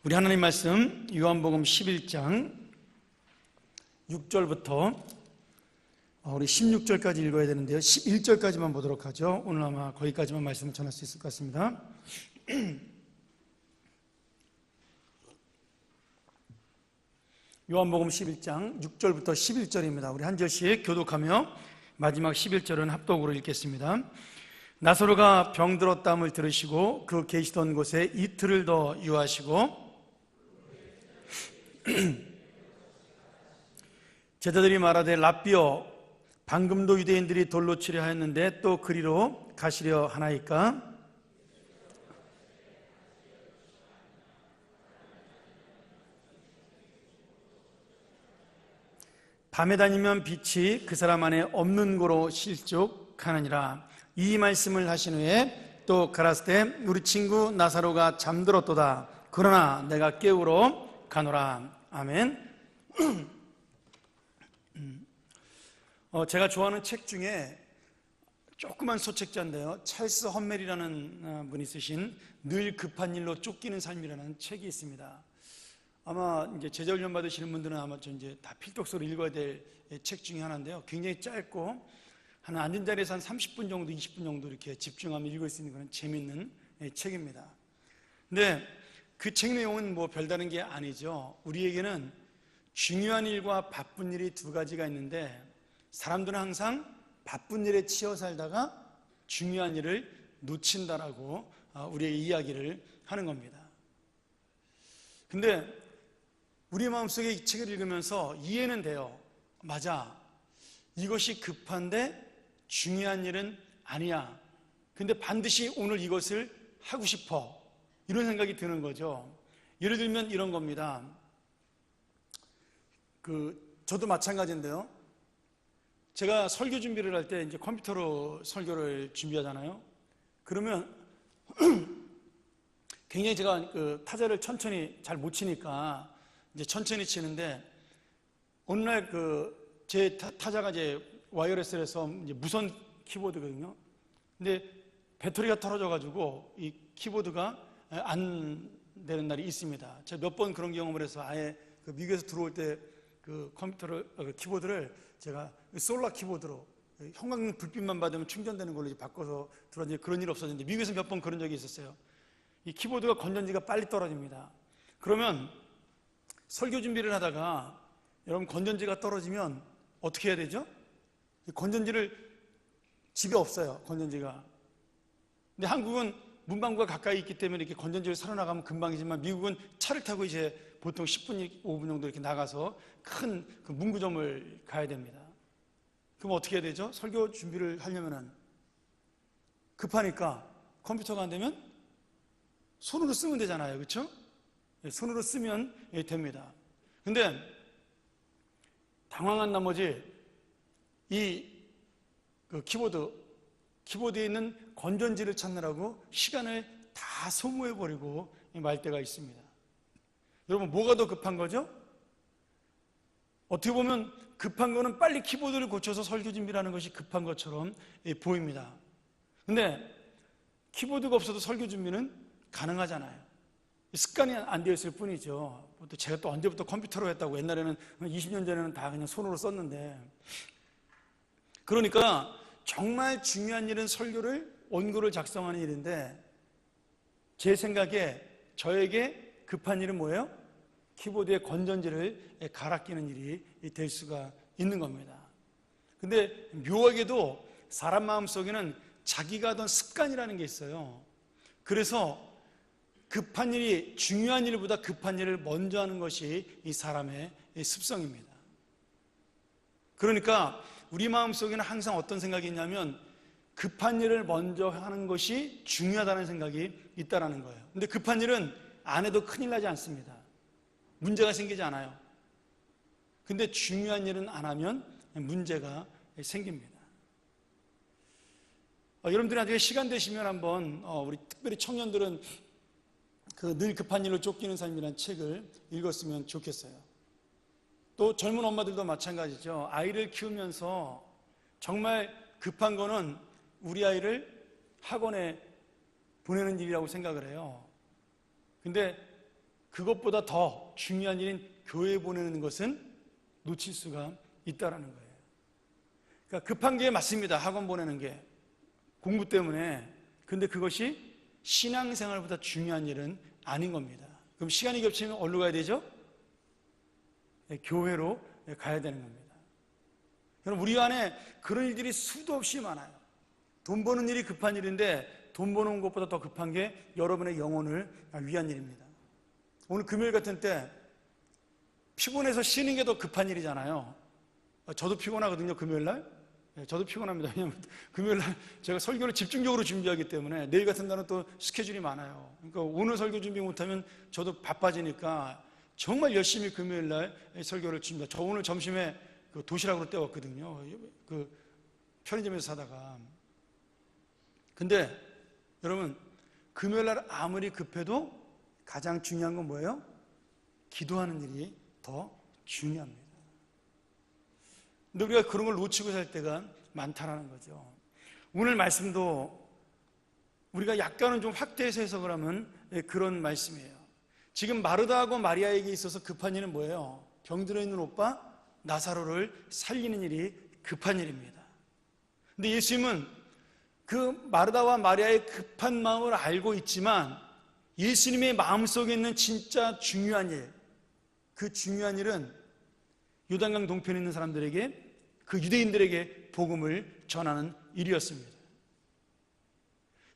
우리 하나님 말씀 요한복음 11장 6절부터 우리 16절까지 읽어야 되는데요, 11절까지만 보도록 하죠. 오늘 아마 거기까지만 말씀을 전할 수 있을 것 같습니다. 요한복음 11장 6절부터 11절입니다. 우리 한 절씩 교독하며 마지막 11절은 합독으로 읽겠습니다. 나사로가 병들었다함을 들으시고 그 계시던 곳에 이틀을 더 유하시고 제자들이 말하되 랍비여, 방금도 유대인들이 돌로 치려 하였는데 또 그리로 가시려 하나이까? 밤에 다니면 빛이 그 사람 안에 없는 고로 실족하느니라. 이 말씀을 하신 후에 또 가라사대 우리 친구 나사로가 잠들었도다. 그러나 내가 깨우러 가노라. 아멘. 제가 좋아하는 책 중에 조그만 소책자인데요, 찰스 험멜이라는 분이 쓰신 늘 급한 일로 쫓기는 삶이라는 책이 있습니다. 아마 이제 제자훈련 받으시는 분들은 아마 이제 다 필독서로 읽어야 될 책 중에 하나인데요, 굉장히 짧고 한 앉은 자리에서 한 30분 정도, 20분 정도 이렇게 집중하면 읽을 수 있는 그런 재미있는 책입니다. 근데 그 책 내용은 뭐 별다른 게 아니죠. 우리에게는 중요한 일과 바쁜 일이 두 가지가 있는데, 사람들은 항상 바쁜 일에 치여 살다가 중요한 일을 놓친다라고 우리의 이야기를 하는 겁니다. 근데 우리 마음속에 이 책을 읽으면서 이해는 돼요. 맞아, 이것이 급한데 중요한 일은 아니야. 근데 반드시 오늘 이것을 하고 싶어, 이런 생각이 드는 거죠. 예를 들면 이런 겁니다. 저도 마찬가지인데요, 제가 설교 준비를 할 때 이제 컴퓨터로 설교를 준비하잖아요. 그러면 굉장히 제가 타자를 천천히 잘 못 치니까 이제 천천히 치는데, 어느 날 제 타자가 이제 와이어레스에서 이제 무선 키보드거든요. 근데 배터리가 떨어져가지고 이 키보드가 안 되는 날이 있습니다. 제가 몇 번 그런 경험을 해서 아예 미국에서 들어올 때 키보드를 제가 솔라 키보드로 형광 불빛만 받으면 충전되는 걸로 바꿔서 들었는데 그런 일 없었는데, 미국에서 몇 번 그런 적이 있었어요. 이 키보드가 건전지가 빨리 떨어집니다. 그러면 설교 준비를 하다가 여러분, 건전지가 떨어지면 어떻게 해야 되죠? 건전지를, 집에 없어요, 건전지가. 근데 한국은 문방구가 가까이 있기 때문에 이렇게 건전지를 사러 나가면 금방이지만, 미국은 차를 타고 이제 보통 10분, 5분 정도 이렇게 나가서 큰 문구점을 가야 됩니다. 그럼 어떻게 해야 되죠? 설교 준비를 하려면은 급하니까 컴퓨터가 안 되면 손으로 쓰면 되잖아요, 그렇죠? 손으로 쓰면 됩니다. 근데 당황한 나머지 이 키보드에 있는 건전지를 찾느라고 시간을 다 소모해버리고 말 때가 있습니다. 여러분, 뭐가 더 급한 거죠? 어떻게 보면 급한 거는 빨리 키보드를 고쳐서 설교 준비를 하는 것이 급한 것처럼 보입니다. 근데 키보드가 없어도 설교 준비는 가능하잖아요. 습관이 안 되어 있을 뿐이죠. 또 제가 또 언제부터 컴퓨터로 했다고, 옛날에는 20년 전에는 다 그냥 손으로 썼는데. 그러니까 정말 중요한 일은 설교를, 원고를 작성하는 일인데, 제 생각에 저에게 급한 일은 뭐예요? 키보드에 건전지를 갈아 끼는 일이 될 수가 있는 겁니다. 근데 묘하게도 사람 마음속에는 자기가 하던 습관이라는 게 있어요. 그래서 급한 일이, 중요한 일보다 급한 일을 먼저 하는 것이 이 사람의 습성입니다. 그러니까 우리 마음속에는 항상 어떤 생각이 있냐면, 급한 일을 먼저 하는 것이 중요하다는 생각이 있다는 거예요. 근데 급한 일은 안 해도 큰일 나지 않습니다. 문제가 생기지 않아요. 근데 중요한 일은 안 하면 문제가 생깁니다. 여러분들이 나중에 시간 되시면 한번 우리 특별히 청년들은 늘 급한 일로 쫓기는 삶이라는 책을 읽었으면 좋겠어요. 또 젊은 엄마들도 마찬가지죠. 아이를 키우면서 정말 급한 거는 우리 아이를 학원에 보내는 일이라고 생각을 해요. 근데 그것보다 더 중요한 일인 교회 보내는 것은 놓칠 수가 있다라는 거예요. 그러니까 급한 게 맞습니다. 학원 보내는 게 공부 때문에. 근데 그것이 신앙생활보다 중요한 일은 아닌 겁니다. 그럼 시간이 겹치면 어디로 가야 되죠? 교회로 가야 되는 겁니다. 여러분, 우리 안에 그런 일들이 수도 없이 많아요. 돈 버는 일이 급한 일인데 돈 버는 것보다 더 급한 게 여러분의 영혼을 위한 일입니다. 오늘 금요일 같은 때 피곤해서 쉬는 게 더 급한 일이잖아요. 저도 피곤하거든요, 금요일날. 저도 피곤합니다. 왜냐하면 금요일날 제가 설교를 집중적으로 준비하기 때문에 내일 같은 날은 또 스케줄이 많아요. 그러니까 오늘 설교 준비 못하면 저도 바빠지니까 정말 열심히 금요일날 설교를 준비합니다. 저 오늘 점심에 그 도시락으로 때웠거든요. 그 편의점에서 사다가. 근데 여러분, 금요일날 아무리 급해도 가장 중요한 건 뭐예요? 기도하는 일이 더 중요합니다. 근데 우리가 그런 걸 놓치고 살 때가 많다라는 거죠. 오늘 말씀도 우리가 약간은 좀 확대해서 해석을 하면 그런 말씀이에요. 지금 마르다하고 마리아에게 있어서 급한 일은 뭐예요? 병들어 있는 오빠 나사로를 살리는 일이 급한 일입니다. 근데 예수님은 그 마르다와 마리아의 급한 마음을 알고 있지만 예수님의 마음속에 있는 진짜 중요한 일, 그 중요한 일은 요단강 동편에 있는 사람들에게, 그 유대인들에게 복음을 전하는 일이었습니다.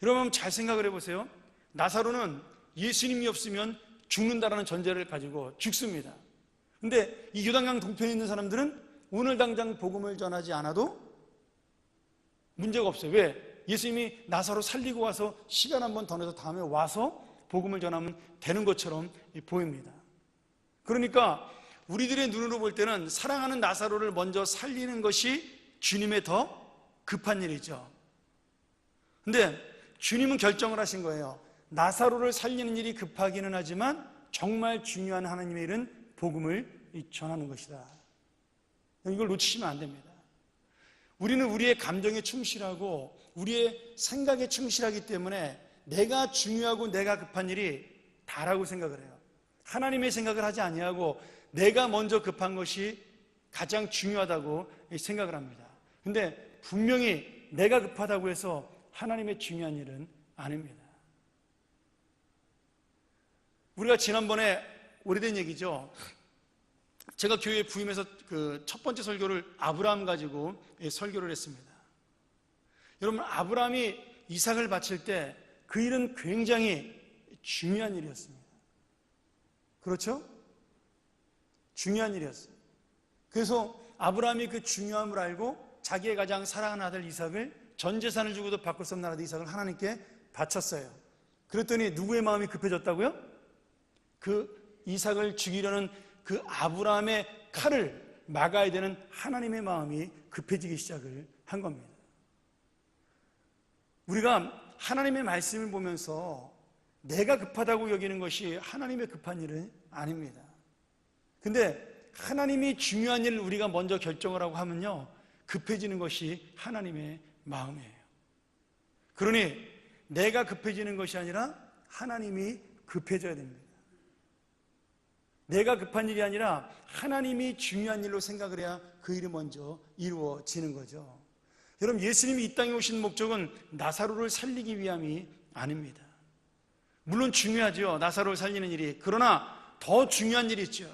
여러분 잘 생각을 해보세요. 나사로는 예수님이 없으면 죽는다라는 전제를 가지고 죽습니다. 근데 이 요단강 동편에 있는 사람들은 오늘 당장 복음을 전하지 않아도 문제가 없어요. 왜? 예수님이 나사로 살리고 와서 시간 한 번 더 내서 다음에 와서 복음을 전하면 되는 것처럼 보입니다. 그러니까 우리들의 눈으로 볼 때는 사랑하는 나사로를 먼저 살리는 것이 주님의 더 급한 일이죠. 근데 주님은 결정을 하신 거예요. 나사로를 살리는 일이 급하기는 하지만 정말 중요한 하나님의 일은 복음을 전하는 것이다. 이걸 놓치시면 안 됩니다. 우리는 우리의 감정에 충실하고 우리의 생각에 충실하기 때문에 내가 중요하고 내가 급한 일이 다라고 생각을 해요. 하나님의 생각을 하지 아니하고 내가 먼저 급한 것이 가장 중요하다고 생각을 합니다. 근데 분명히 내가 급하다고 해서 하나님의 중요한 일은 아닙니다. 우리가 지난번에 오래된 얘기죠. 제가 교회에 부임해서 그 첫 번째 설교를 아브라함 가지고 설교를 했습니다. 여러분, 아브라함이 이삭을 바칠 때 그 일은 굉장히 중요한 일이었습니다. 그렇죠? 중요한 일이었어요. 그래서 아브라함이 그 중요함을 알고 자기의 가장 사랑하는 아들 이삭을 전 재산을 주고도 바꿀 수 없는 아들 이삭을 하나님께 바쳤어요. 그랬더니 누구의 마음이 급해졌다고요? 그 이삭을 죽이려는 그 아브라함의 칼을 막아야 되는 하나님의 마음이 급해지기 시작을 한 겁니다. 우리가 하나님의 말씀을 보면서 내가 급하다고 여기는 것이 하나님의 급한 일은 아닙니다. 근데 하나님이 중요한 일을 우리가 먼저 결정을 하고 하면요, 급해지는 것이 하나님의 마음이에요. 그러니 내가 급해지는 것이 아니라 하나님이 급해져야 됩니다. 내가 급한 일이 아니라 하나님이 중요한 일로 생각을 해야 그 일이 먼저 이루어지는 거죠. 여러분, 예수님이 이 땅에 오신 목적은 나사로를 살리기 위함이 아닙니다. 물론 중요하죠, 나사로를 살리는 일이. 그러나 더 중요한 일이 있죠.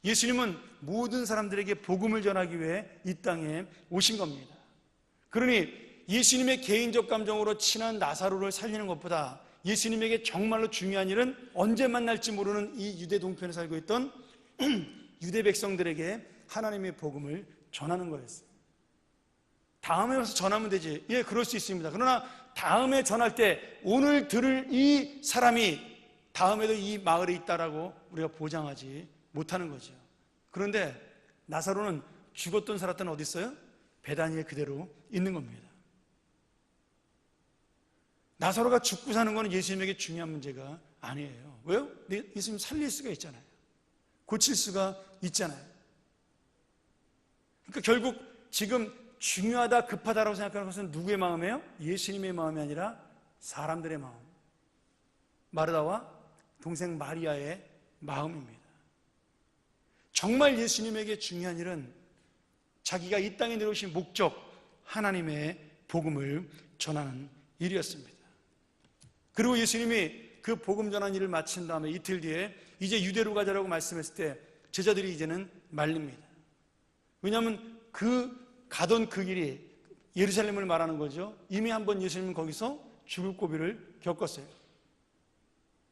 예수님은 모든 사람들에게 복음을 전하기 위해 이 땅에 오신 겁니다. 그러니 예수님의 개인적 감정으로 친한 나사로를 살리는 것보다 예수님에게 정말로 중요한 일은 언제 만날지 모르는 이 유대 동편에 살고 있던 유대 백성들에게 하나님의 복음을 전하는 거였어요. 다음에 와서 전하면 되지. 예, 그럴 수 있습니다. 그러나 다음에 전할 때 오늘 들을 이 사람이 다음에도 이 마을에 있다라고 우리가 보장하지 못하는 거죠. 그런데 나사로는 죽었던 살았던 어디 있어요? 베다니에 그대로 있는 겁니다. 나사로가 죽고 사는 것은 예수님에게 중요한 문제가 아니에요. 왜요? 예수님 살릴 수가 있잖아요. 고칠 수가 있잖아요. 그러니까 결국 지금 중요하다, 급하다라고 생각하는 것은 누구의 마음이에요? 예수님의 마음이 아니라 사람들의 마음. 마르다와 동생 마리아의 마음입니다. 정말 예수님에게 중요한 일은 자기가 이 땅에 내려오신 목적, 하나님의 복음을 전하는 일이었습니다. 그리고 예수님이 그 복음 전하는 일을 마친 다음에 이틀 뒤에 이제 유대로 가자라고 말씀했을 때 제자들이 이제는 말립니다. 왜냐하면 가던 그 길이 예루살렘을 말하는 거죠. 이미 한번 예수님은 거기서 죽을 고비를 겪었어요.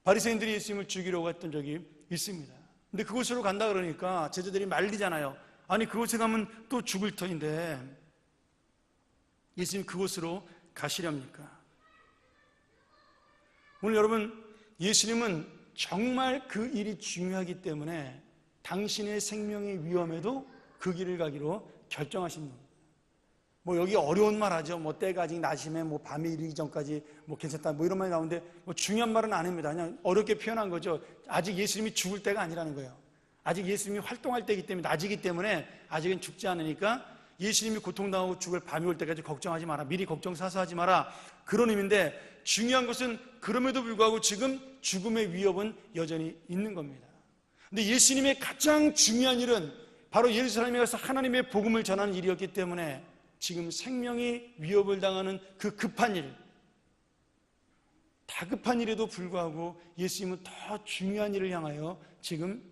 바리새인들이 예수님을 죽이려고 했던 적이 있습니다. 근데 그곳으로 간다 그러니까 제자들이 말리잖아요. 아니 그곳에 가면 또 죽을 터인데 예수님 그곳으로 가시렵니까? 오늘 여러분, 예수님은 정말 그 일이 중요하기 때문에 당신의 생명의 위험에도 그 길을 가기로 결정하신 겁니다. 뭐 여기 어려운 말 하죠. 뭐 때가 아직 낮이면 뭐 밤이 이르기 전까지 뭐 괜찮다 뭐 이런 말이 나오는데 뭐 중요한 말은 아닙니다. 그냥 어렵게 표현한 거죠. 아직 예수님이 죽을 때가 아니라는 거예요. 아직 예수님이 활동할 때이기 때문에, 낮이기 때문에 아직은 죽지 않으니까 예수님이 고통당하고 죽을 밤이 올 때까지 걱정하지 마라, 미리 걱정 사서 하지 마라, 그런 의미인데, 중요한 것은 그럼에도 불구하고 지금 죽음의 위협은 여전히 있는 겁니다. 근데 예수님의 가장 중요한 일은 바로 예루살렘에 가서 하나님의 복음을 전하는 일이었기 때문에 지금 생명이 위협을 당하는 그 급한 일, 다급한 일에도 불구하고 예수님은 더 중요한 일을 향하여 지금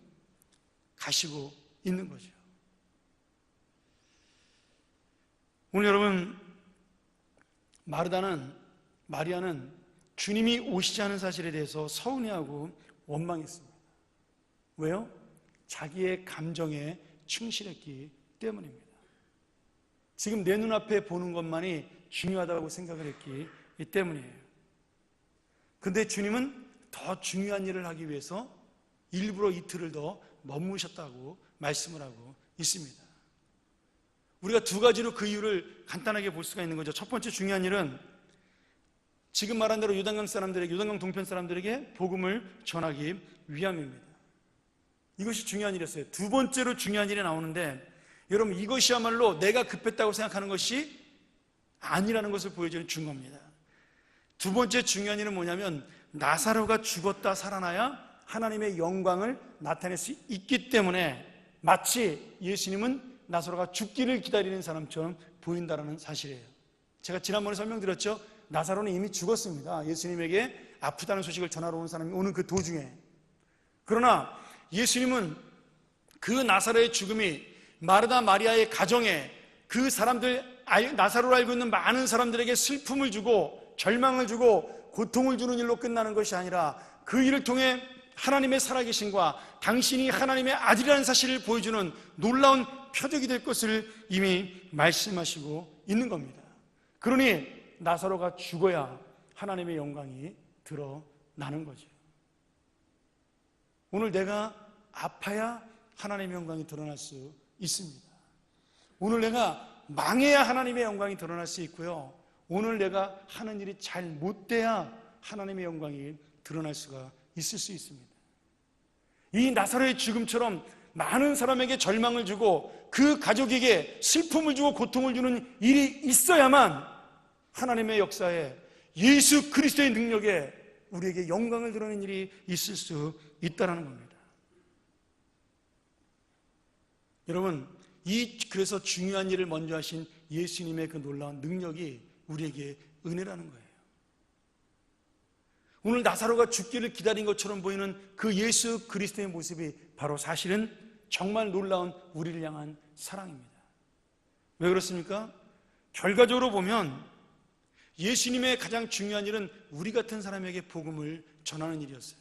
가시고 있는 거죠. 오늘 여러분, 마리아는 주님이 오시지 않은 사실에 대해서 서운해하고 원망했습니다. 왜요? 자기의 감정에 충실했기 때문입니다. 지금 내 눈앞에 보는 것만이 중요하다고 생각을 했기 때문이에요. 근데 주님은 더 중요한 일을 하기 위해서 일부러 이틀을 더 머무셨다고 말씀을 하고 있습니다. 우리가 두 가지로 그 이유를 간단하게 볼 수가 있는 거죠. 첫 번째 중요한 일은 지금 말한 대로 요단강 동편 사람들에게 복음을 전하기 위함입니다. 이것이 중요한 일이었어요. 두 번째로 중요한 일이 나오는데, 여러분, 이것이야말로 내가 급했다고 생각하는 것이 아니라는 것을 보여주는 증거입니다. 두 번째 중요한 일은 뭐냐면, 나사로가 죽었다 살아나야 하나님의 영광을 나타낼 수 있기 때문에 마치 예수님은 나사로가 죽기를 기다리는 사람처럼 보인다는 사실이에요. 제가 지난번에 설명드렸죠. 나사로는 이미 죽었습니다. 예수님에게 아프다는 소식을 전하러 온 사람이 오는 그 도중에. 그러나 예수님은 그 나사로의 죽음이 마르다 마리아의 가정에 그 사람들, 나사로를 알고 있는 많은 사람들에게 슬픔을 주고 절망을 주고 고통을 주는 일로 끝나는 것이 아니라 그 일을 통해 하나님의 살아계심과 당신이 하나님의 아들이라는 사실을 보여주는 놀라운 표적이 될 것을 이미 말씀하시고 있는 겁니다. 그러니 나사로가 죽어야 하나님의 영광이 드러나는 거죠. 오늘 내가 아파야 하나님의 영광이 드러날 수 있습니다. 오늘 내가 망해야 하나님의 영광이 드러날 수 있고요, 오늘 내가 하는 일이 잘 못돼야 하나님의 영광이 드러날 수가 있을 수 있습니다. 이 나사로의 죽음처럼 많은 사람에게 절망을 주고 그 가족에게 슬픔을 주고 고통을 주는 일이 있어야만 하나님의 역사에, 예수 그리스도의 능력에 우리에게 영광을 드러내는 일이 있을 수 있다는 겁니다. 여러분, 그래서 중요한 일을 먼저 하신 예수님의 그 놀라운 능력이 우리에게 은혜라는 거예요. 오늘 나사로가 죽기를 기다린 것처럼 보이는 그 예수 그리스도의 모습이 바로 사실은 정말 놀라운 우리를 향한 사랑입니다. 왜 그렇습니까? 결과적으로 보면 예수님의 가장 중요한 일은 우리 같은 사람에게 복음을 전하는 일이었어요.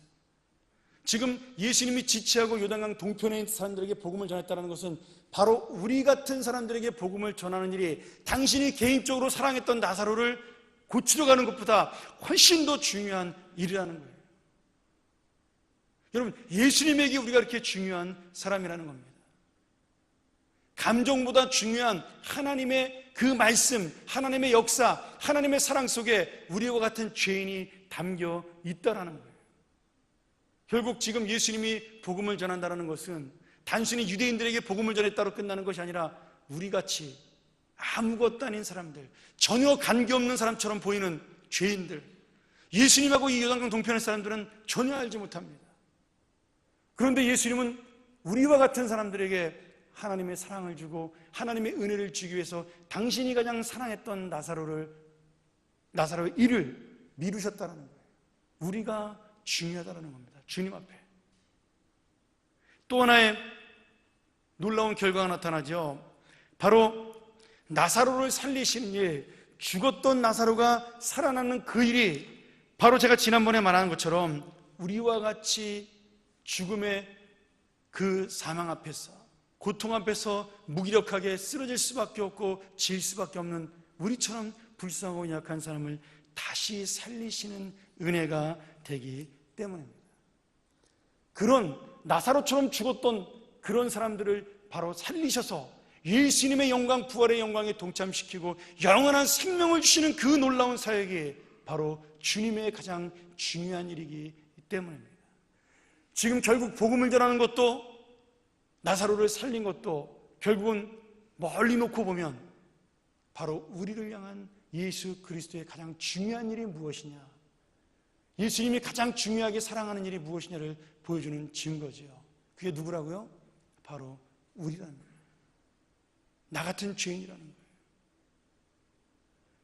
지금 예수님이 지체하고 요단강 동편에 있는 사람들에게 복음을 전했다는 것은 바로 우리 같은 사람들에게 복음을 전하는 일이 당신이 개인적으로 사랑했던 나사로를 고치러 가는 것보다 훨씬 더 중요한 일이라는 거예요. 여러분, 예수님에게 우리가 이렇게 중요한 사람이라는 겁니다. 감정보다 중요한 하나님의 그 말씀, 하나님의 역사, 하나님의 사랑 속에 우리와 같은 죄인이 담겨 있다라는 거예요. 결국 지금 예수님이 복음을 전한다는 것은 단순히 유대인들에게 복음을 전했다로 끝나는 것이 아니라 우리같이 아무것도 아닌 사람들, 전혀 관계없는 사람처럼 보이는 죄인들, 예수님하고 이 요단강 동편의 사람들은 전혀 알지 못합니다. 그런데 예수님은 우리와 같은 사람들에게 하나님의 사랑을 주고 하나님의 은혜를 주기 위해서 당신이 가장 사랑했던 나사로의 일을 미루셨다는 거예요. 우리가 중요하다는 겁니다. 주님 앞에. 또 하나의 놀라운 결과가 나타나죠. 바로 나사로를 살리시는 일, 죽었던 나사로가 살아나는 그 일이 바로 제가 지난번에 말한 것처럼 우리와 같이 죽음의 그 사망 앞에서, 고통 앞에서 무기력하게 쓰러질 수밖에 없고 질 수밖에 없는 우리처럼 불쌍하고 약한 사람을 다시 살리시는 은혜가 되기 때문입니다. 그런 나사로처럼 죽었던 그런 사람들을 바로 살리셔서 예수님의 영광, 부활의 영광에 동참시키고 영원한 생명을 주시는 그 놀라운 사역이 바로 주님의 가장 중요한 일이기 때문입니다. 지금 결국 복음을 전하는 것도, 나사로를 살린 것도 결국은 멀리 놓고 보면 바로 우리를 향한 예수 그리스도의 가장 중요한 일이 무엇이냐, 예수님이 가장 중요하게 사랑하는 일이 무엇이냐를 보여주는 증거지요. 그게 누구라고요? 바로 우리라는 거예요. 나 같은 죄인이라는 거예요.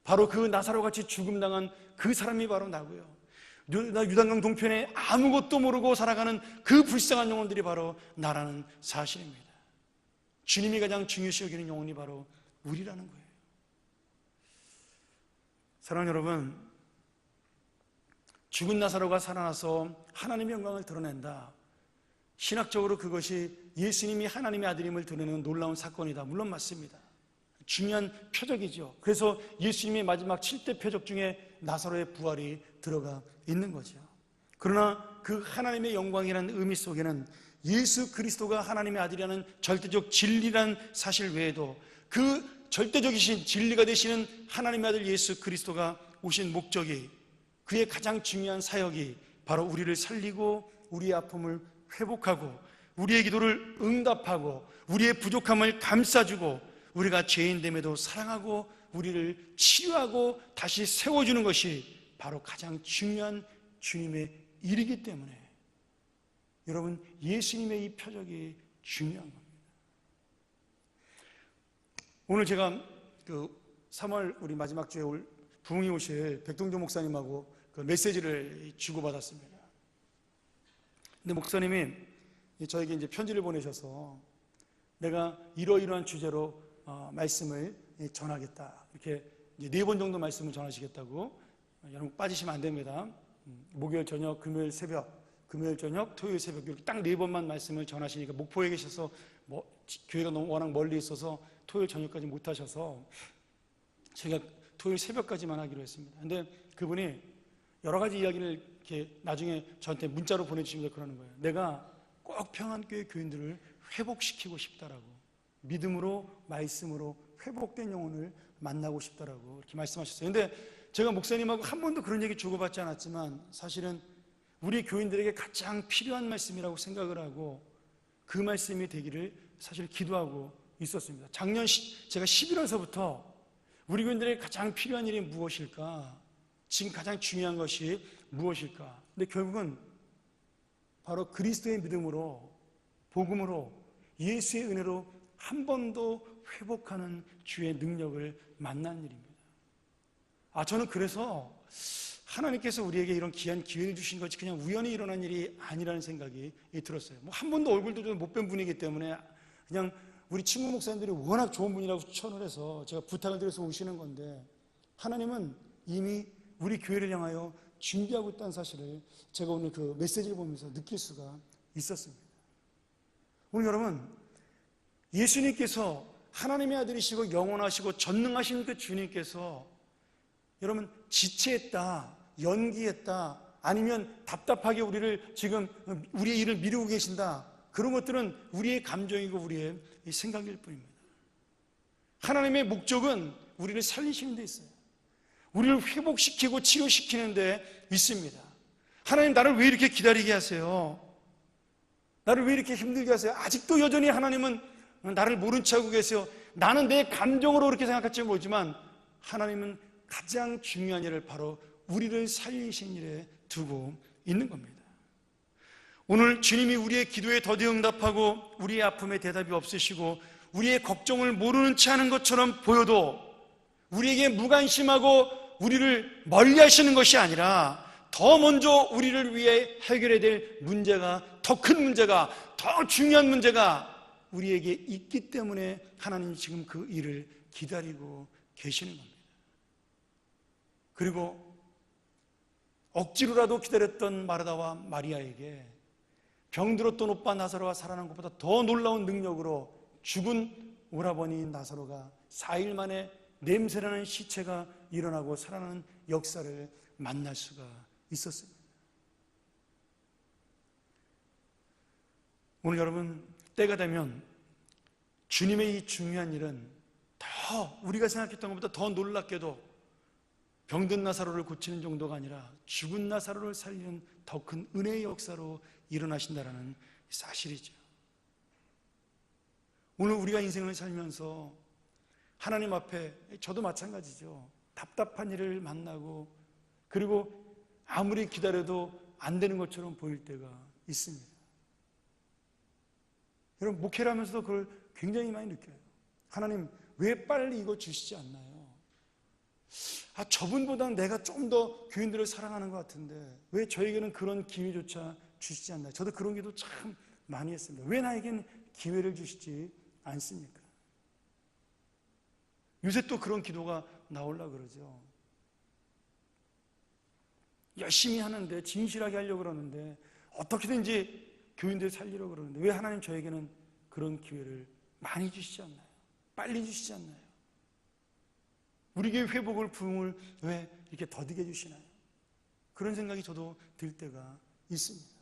바로 그 나사로같이 죽음당한 그 사람이 바로 나고요. 유단강 동편에 아무것도 모르고 살아가는 그 불쌍한 영혼들이 바로 나라는 사실입니다. 주님이 가장 중요시 여기는 영혼이 바로 우리라는 거예요. 사랑하는 여러분, 죽은 나사로가 살아나서 하나님의 영광을 드러낸다. 신학적으로 그것이 예수님이 하나님의 아들임을 드러내는 놀라운 사건이다. 물론 맞습니다. 중요한 표적이죠. 그래서 예수님의 마지막 7대 표적 중에 나사로의 부활이 들어가 있는 거죠. 그러나 그 하나님의 영광이라는 의미 속에는 예수 그리스도가 하나님의 아들이라는 절대적 진리라는 사실 외에도 그 절대적이신 진리가 되시는 하나님의 아들 예수 그리스도가 오신 목적이, 그의 가장 중요한 사역이 바로 우리를 살리고 우리의 아픔을 회복하고 우리의 기도를 응답하고 우리의 부족함을 감싸주고 우리가 죄인됨에도 사랑하고 우리를 치유하고 다시 세워주는 것이 바로 가장 중요한 주님의 일이기 때문에 여러분, 예수님의 이 표적이 중요한 겁니다. 오늘 제가 3월 우리 마지막 주에 부흥이 오실 백동조 목사님하고 그 메시지를 주고받았습니다. 근데 목사님이 저에게 이제 편지를 보내셔서 내가 이러이러한 주제로 말씀을 전하겠다, 이렇게 4번 정도 말씀을 전하시겠다고. 여러분 빠지시면 안 됩니다. 목요일 저녁, 금요일 새벽, 금요일 저녁, 토요일 새벽, 이렇게 딱 4번만 말씀을 전하시니까 목포에 계셔서 교회가 너무 워낙 멀리 있어서 토요일 저녁까지 못 하셔서 제가 토요일 새벽까지만 하기로 했습니다. 근데 그분이 여러 가지 이야기를 이렇게 나중에 저한테 문자로 보내주시면서 그러는 거예요. 내가 꼭 평안교회 교인들을 회복시키고 싶다라고, 믿음으로 말씀으로 회복된 영혼을 만나고 싶다라고 이렇게 말씀하셨어요. 근데 제가 목사님하고 한 번도 그런 얘기 주고받지 않았지만 사실은 우리 교인들에게 가장 필요한 말씀이라고 생각을 하고 그 말씀이 되기를 사실 기도하고 있었습니다. 작년 제가 11월서부터 우리 교인들에게 가장 필요한 일이 무엇일까? 지금 가장 중요한 것이 무엇일까? 근데 결국은 바로 그리스도의 믿음으로, 복음으로, 예수의 은혜로 한 번 더 회복하는 주의 능력을 만난 일입니다. 저는 그래서 하나님께서 우리에게 이런 귀한 기회를 주신 것이 그냥 우연히 일어난 일이 아니라는 생각이 들었어요. 한 번도 얼굴도 좀 못 뵌 분이기 때문에 그냥 우리 친구 목사님들이 워낙 좋은 분이라고 추천을 해서 제가 부탁을 드려서 오시는 건데, 하나님은 이미 우리 교회를 향하여 준비하고 있다는 사실을 제가 오늘 그 메시지를 보면서 느낄 수가 있었습니다. 오늘 여러분, 예수님께서 하나님의 아들이시고 영원하시고 전능하신 그 주님께서 여러분 지체했다, 연기했다, 아니면 답답하게 우리를 지금 우리의 일을 미루고 계신다, 그런 것들은 우리의 감정이고 우리의 생각일 뿐입니다. 하나님의 목적은 우리를 살리시는 데 있어요. 우리를 회복시키고 치료시키는 데 있습니다. 하나님, 나를 왜 이렇게 기다리게 하세요? 나를 왜 이렇게 힘들게 하세요? 아직도 여전히 하나님은 나를 모른 체 하고 계세요. 나는 내 감정으로 그렇게 생각할지 모르지만 하나님은 가장 중요한 일을 바로 우리를 살리신 일에 두고 있는 겁니다. 오늘 주님이 우리의 기도에 더디 응답하고 우리의 아픔에 대답이 없으시고 우리의 걱정을 모르는 채 하는 것처럼 보여도 우리에게 무관심하고 우리를 멀리 하시는 것이 아니라 더 먼저 우리를 위해 해결해야 될 문제가, 더 큰 문제가, 더 중요한 문제가 우리에게 있기 때문에 하나님이 지금 그 일을 기다리고 계시는 겁니다. 그리고 억지로라도 기다렸던 마르다와 마리아에게 병들었던 오빠 나사로가 살아난 것보다 더 놀라운 능력으로 죽은 오라버니 나사로가 4일 만에 냄새나는 시체가 일어나고 살아나는 역사를 만날 수가 있었습니다. 오늘 여러분, 때가 되면 주님의 이 중요한 일은 더 우리가 생각했던 것보다 더 놀랍게도 병든 나사로를 고치는 정도가 아니라 죽은 나사로를 살리는 더 큰 은혜의 역사로 일어나신다는 사실이죠. 오늘 우리가 인생을 살면서 하나님 앞에, 저도 마찬가지죠, 답답한 일을 만나고 그리고 아무리 기다려도 안 되는 것처럼 보일 때가 있습니다. 여러분, 목회를 하면서도 그걸 굉장히 많이 느껴요. 하나님, 왜 빨리 이거 주시지 않나요? 저분보다는 내가 좀 더 교인들을 사랑하는 것 같은데 왜 저에게는 그런 기회조차 주시지 않나요? 저도 그런 기도 참 많이 했습니다. 왜 나에겐 기회를 주시지 않습니까? 요새 또 그런 기도가 나오려고 그러죠. 열심히 하는데, 진실하게 하려고 그러는데, 어떻게든지 교인들 살리려고 그러는데 왜 하나님 저에게는 그런 기회를 많이 주시지 않나요? 빨리 주시지 않나요? 우리에게 회복을, 부흥을 왜 이렇게 더디게 주시나요? 그런 생각이 저도 들 때가 있습니다.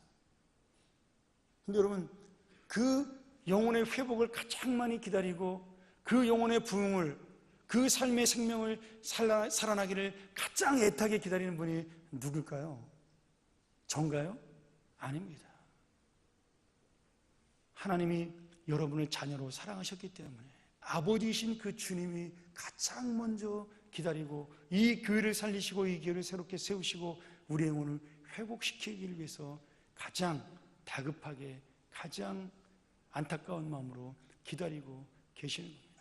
근데 여러분, 그 영혼의 회복을 가장 많이 기다리고 그 영혼의 부흥을, 그 삶의 생명을 살아나기를 가장 애타게 기다리는 분이 누굴까요? 전가요? 아닙니다. 하나님이 여러분을 자녀로 사랑하셨기 때문에 아버지이신 그 주님이 가장 먼저 기다리고 이 교회를 살리시고 이 교회를 새롭게 세우시고 우리 영혼을 회복시키기 위해서 가장 다급하게, 가장 안타까운 마음으로 기다리고 계시는 겁니다.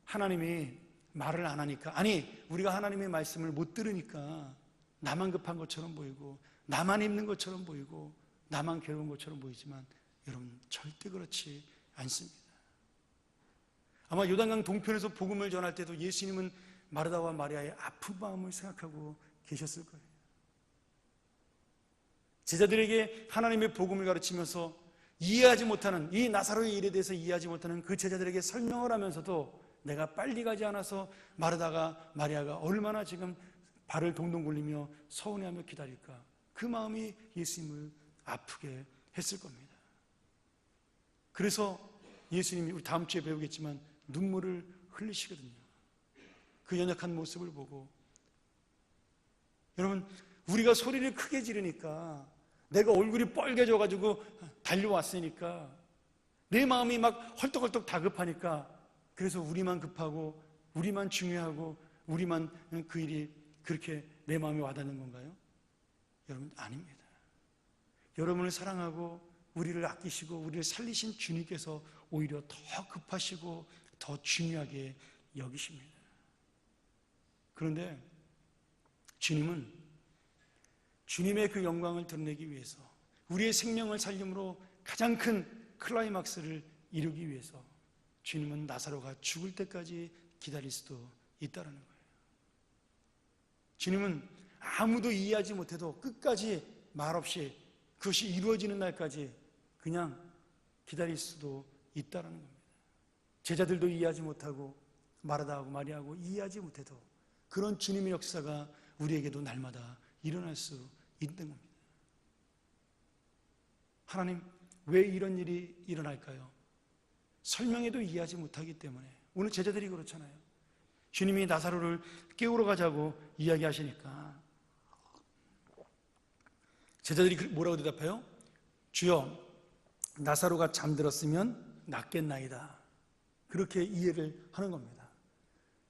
하나님이 말을 안 하니까, 아니 우리가 하나님의 말씀을 못 들으니까 나만 급한 것처럼 보이고 나만 힘든 것처럼 보이고 나만 괴로운 것처럼 보이지만 여러분, 절대 그렇지 않습니다. 아마 요단강 동편에서 복음을 전할 때도 예수님은 마르다와 마리아의 아픈 마음을 생각하고 계셨을 거예요. 제자들에게 하나님의 복음을 가르치면서 이해하지 못하는, 이 나사로의 일에 대해서 이해하지 못하는 그 제자들에게 설명을 하면서도 내가 빨리 가지 않아서 마르다가, 마리아가 얼마나 지금 발을 동동 굴리며 서운해하며 기다릴까, 그 마음이 예수님을 아프게 했을 겁니다. 그래서 예수님이, 우리 다음 주에 배우겠지만 눈물을 흘리시거든요. 그 연약한 모습을 보고. 여러분, 우리가 소리를 크게 지르니까, 내가 얼굴이 빨개져가지고 달려왔으니까, 내 마음이 막 헐떡헐떡 다급하니까, 그래서 우리만 급하고 우리만 중요하고 우리만 그 일이 그렇게 내 마음에 와닿는 건가요? 여러분, 아닙니다. 여러분을 사랑하고 우리를 아끼시고 우리를 살리신 주님께서 오히려 더 급하시고 더 중요하게 여기십니다. 그런데 주님은 주님의 그 영광을 드러내기 위해서, 우리의 생명을 살림으로 가장 큰 클라이막스를 이루기 위해서 주님은 나사로가 죽을 때까지 기다릴 수도 있다는 거예요. 주님은 아무도 이해하지 못해도 끝까지 말없이 그것이 이루어지는 날까지 그냥 기다릴 수도 있다는 겁니다. 제자들도 이해하지 못하고 마르다하고 마리아하고 이해하지 못해도 그런 주님의 역사가 우리에게도 날마다 일어날 수 있는 겁니다. 하나님, 왜 이런 일이 일어날까요? 설명해도 이해하지 못하기 때문에. 오늘 제자들이 그렇잖아요. 주님이 나사로를 깨우러 가자고 이야기하시니까 제자들이 뭐라고 대답해요? 주여, 나사로가 잠들었으면 낫겠나이다. 그렇게 이해를 하는 겁니다.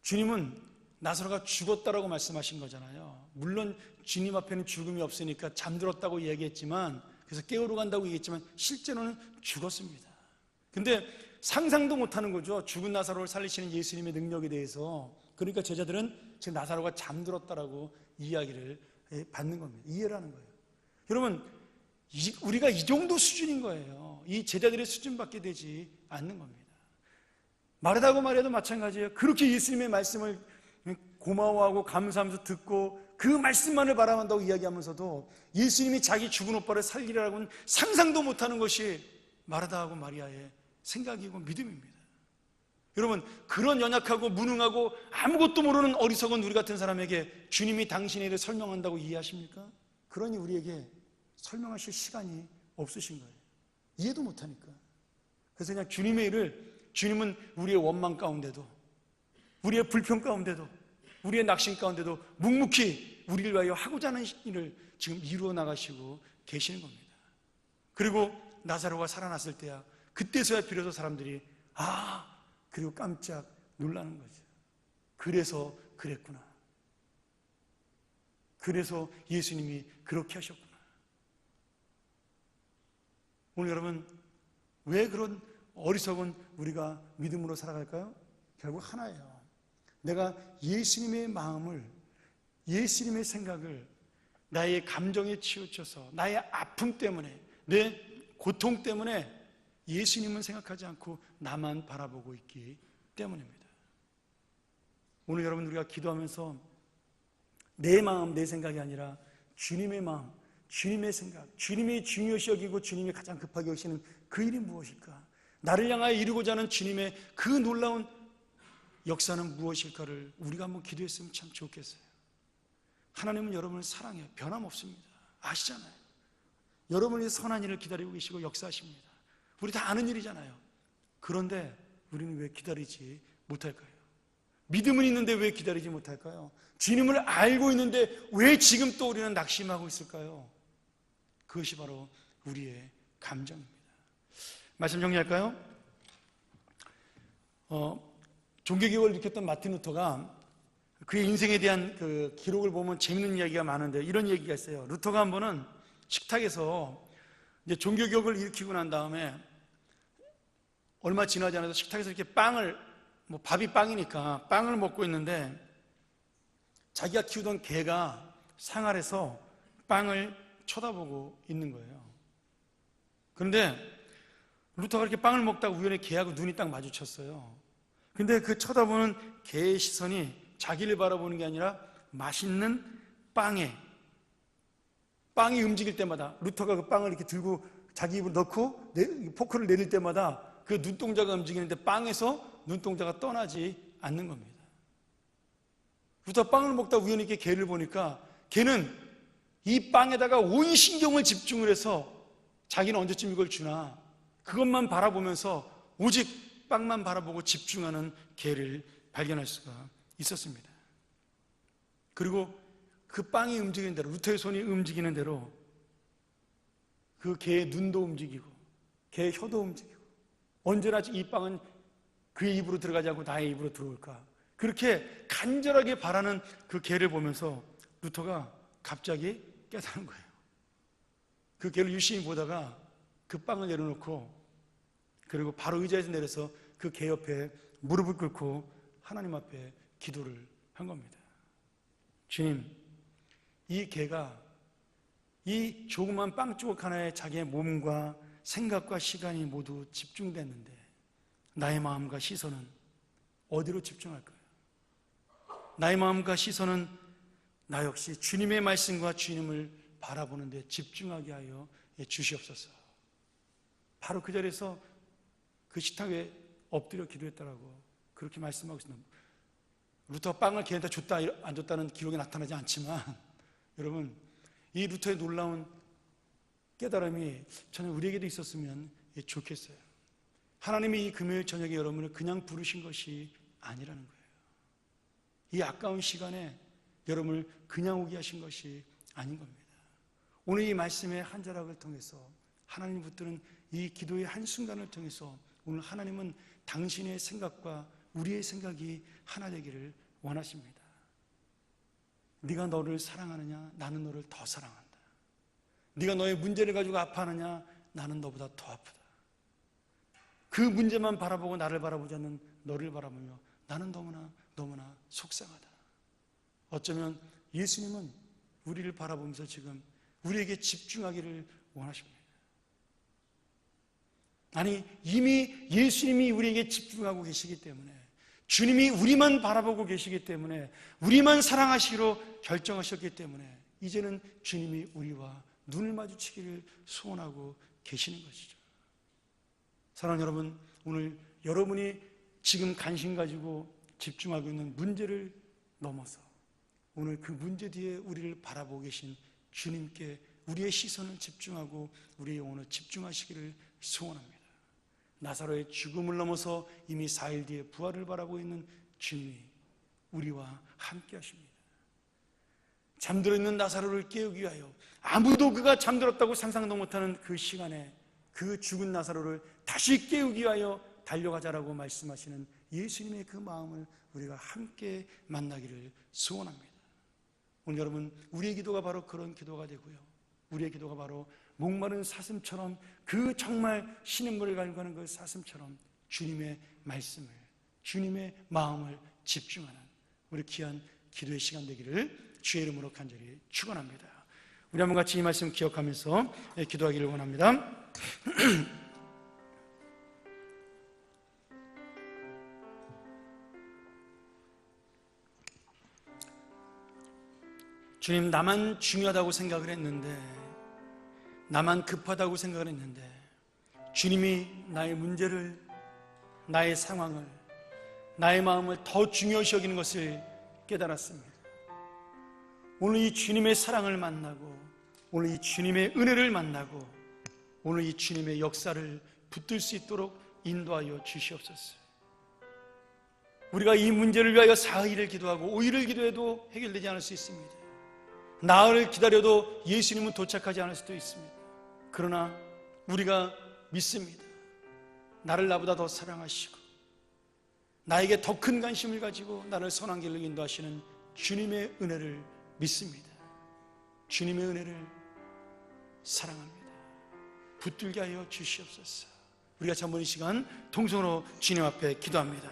주님은 나사로가 죽었다라고 말씀하신 거잖아요. 물론 주님 앞에는 죽음이 없으니까 잠들었다고 얘기했지만, 그래서 깨우러 간다고 얘기했지만 실제로는 죽었습니다. 근데 상상도 못하는 거죠. 죽은 나사로를 살리시는 예수님의 능력에 대해서. 그러니까 제자들은 지금 나사로가 잠들었다라고 이야기를 받는 겁니다. 이해를 하는 거예요. 여러분, 우리가 이 정도 수준인 거예요. 이 제자들의 수준밖에 되지 않는 겁니다. 마르다고 마리아도 마찬가지예요. 그렇게 예수님의 말씀을 고마워하고 감사하면서 듣고 그 말씀만을 바라본다고 이야기하면서도 예수님이 자기 죽은 오빠를 살리라고는 상상도 못하는 것이 마르다하고 마리아의 생각이고 믿음입니다. 여러분, 그런 연약하고 무능하고 아무것도 모르는 어리석은 우리 같은 사람에게 주님이 당신의 일을 설명한다고 이해하십니까? 그러니 우리에게 설명하실 시간이 없으신 거예요. 이해도 못하니까. 그래서 그냥 주님의 일을, 주님은 우리의 원망 가운데도, 우리의 불평 가운데도, 우리의 낙심 가운데도 묵묵히 우리를 위하여 하고자 하는 일을 지금 이루어 나가시고 계시는 겁니다. 그리고 나사로가 살아났을 때야, 그때서야 비로소 사람들이 그리고 깜짝 놀라는 거죠. 그래서 그랬구나. 그래서 예수님이 그렇게 하셨구나. 오늘 여러분, 왜 그런 어리석은 우리가 믿음으로 살아갈까요? 결국 하나예요. 내가 예수님의 마음을, 예수님의 생각을 나의 감정에 치우쳐서, 나의 아픔 때문에, 내 고통 때문에 예수님은 생각하지 않고 나만 바라보고 있기 때문입니다. 오늘 여러분, 우리가 기도하면서 내 마음, 내 생각이 아니라 주님의 마음, 주님의 생각, 주님이 중요시 여기고 주님이 가장 급하게 여기시는 그 일이 무엇일까? 나를 향하여 이루고자 하는 주님의 그 놀라운 역사는 무엇일까를 우리가 한번 기도했으면 참 좋겠어요. 하나님은 여러분을 사랑해요. 변함없습니다. 아시잖아요. 여러분이 선한 일을 기다리고 계시고 역사하십니다. 우리 다 아는 일이잖아요. 그런데 우리는 왜 기다리지 못할까요? 믿음은 있는데 왜 기다리지 못할까요? 주님을 알고 있는데 왜 지금 또 우리는 낙심하고 있을까요? 그것이 바로 우리의 감정입니다. 말씀 정리할까요? 종교개혁을 일으켰던 마틴 루터가 그의 인생에 대한 그 기록을 보면 재밌는 이야기가 많은데, 이런 얘기가 있어요. 루터가 한 번은 식탁에서 이제 종교개혁을 일으키고 난 다음에 얼마 지나지 않아서 식탁에서 이렇게 밥이 빵이니까 빵을 먹고 있는데, 자기가 키우던 개가 상아래서 빵을 쳐다보고 있는 거예요. 그런데 루터가 이렇게 빵을 먹다가 우연히 개하고 눈이 딱 마주쳤어요. 근데 그 쳐다보는 개의 시선이 자기를 바라보는 게 아니라 맛있는 빵이 움직일 때마다, 루터가 그 빵을 이렇게 들고 자기 입으로 넣고 포크를 내릴 때마다 그 눈동자가 움직이는데 빵에서 눈동자가 떠나지 않는 겁니다. 루터가 빵을 먹다 우연히 이렇게 개를 보니까 개는 이 빵에다가 온 신경을 집중을 해서 자기는 언제쯤 이걸 주나 그것만 바라보면서 오직 빵만 바라보고 집중하는 개를 발견할 수가 있었습니다. 그리고 그 빵이 움직이는 대로, 루터의 손이 움직이는 대로 그 개의 눈도 움직이고 개의 혀도 움직이고, 언제나 이 빵은 그의 입으로 들어가지 않고 나의 입으로 들어올까, 그렇게 간절하게 바라는 그 개를 보면서 루터가 갑자기 깨달은 거예요. 그 개를 유심히 보다가 그 빵을 내려놓고, 그리고 바로 의자에서 내려서 그 개 옆에 무릎을 꿇고 하나님 앞에 기도를 한 겁니다. 주님, 이 개가 이 조그만 빵 조각 하나에 자기의 몸과 생각과 시간이 모두 집중됐는데 나의 마음과 시선은 어디로 집중할까요? 나의 마음과 시선은 나 역시 주님의 말씀과 주님을 바라보는 데 집중하게 하여 주시옵소서. 바로 그 자리에서 그 식탁에 엎드려 기도했다라고 그렇게 말씀하고 있습니다. 루터가 빵을 걔한테 줬다 안 줬다는 기록이 나타나지 않지만 여러분, 이 루터의 놀라운 깨달음이 저는 우리에게도 있었으면 좋겠어요. 하나님이 이 금요일 저녁에 여러분을 그냥 부르신 것이 아니라는 거예요. 이 아까운 시간에 여러분을 그냥 오게 하신 것이 아닌 겁니다. 오늘 이 말씀의 한 자락을 통해서 하나님 붙드는 이 기도의 한순간을 통해서 오늘 하나님은 당신의 생각과 우리의 생각이 하나 되기를 원하십니다. 네가 너를 사랑하느냐? 나는 너를 더 사랑한다. 네가 너의 문제를 가지고 아파하느냐? 나는 너보다 더 아프다. 그 문제만 바라보고 나를 바라보지 않는 너를 바라보며 나는 너무나 속상하다. 어쩌면 예수님은 우리를 바라보면서 지금 우리에게 집중하기를 원하십니다. 아니, 이미 예수님이 우리에게 집중하고 계시기 때문에, 주님이 우리만 바라보고 계시기 때문에, 우리만 사랑하시기로 결정하셨기 때문에 이제는 주님이 우리와 눈을 마주치기를 소원하고 계시는 것이죠. 사랑하는 여러분, 오늘 여러분이 지금 관심 가지고 집중하고 있는 문제를 넘어서 오늘 그 문제 뒤에 우리를 바라보고 계신 주님께 우리의 시선을 집중하고 우리의 영혼을 집중하시기를 소원합니다. 나사로의 죽음을 넘어서 이미 4일 뒤에 부활을 바라고 있는 주님이 우리와 함께 하십니다. 잠들어 있는 나사로를 깨우기 위하여 아무도 그가 잠들었다고 상상도 못하는 그 시간에 그 죽은 나사로를 다시 깨우기 위하여 달려가자라고 말씀하시는 예수님의 그 마음을 우리가 함께 만나기를 소원합니다. 오늘 여러분, 우리의 기도가 바로 그런 기도가 되고요, 우리의 기도가 바로 목마른 사슴처럼, 그 정말 신음물을 갈구하는 그 사슴처럼 주님의 말씀을, 주님의 마음을 집중하는 우리 귀한 기도의 시간 되기를 주의 이름으로 간절히 축원합니다. 우리 한번 같이 이 말씀 기억하면서 기도하기를 원합니다. 주님, 나만 중요하다고 생각을 했는데, 나만 급하다고 생각을 했는데, 주님이 나의 문제를, 나의 상황을, 나의 마음을 더 중요시 여기는 것을 깨달았습니다. 오늘 이 주님의 사랑을 만나고, 오늘 이 주님의 은혜를 만나고, 오늘 이 주님의 역사를 붙들 수 있도록 인도하여 주시옵소서. 우리가 이 문제를 위하여 4일을 기도하고 5일을 기도해도 해결되지 않을 수 있습니다. 나흘을 기다려도 예수님은 도착하지 않을 수도 있습니다. 그러나 우리가 믿습니다. 나를 나보다 더 사랑하시고 나에게 더 큰 관심을 가지고 나를 선한 길로 인도하시는 주님의 은혜를 믿습니다. 주님의 은혜를 사랑합니다. 붙들게 하여 주시옵소서. 우리가 잠깐 이 시간 통성으로 주님 앞에 기도합니다.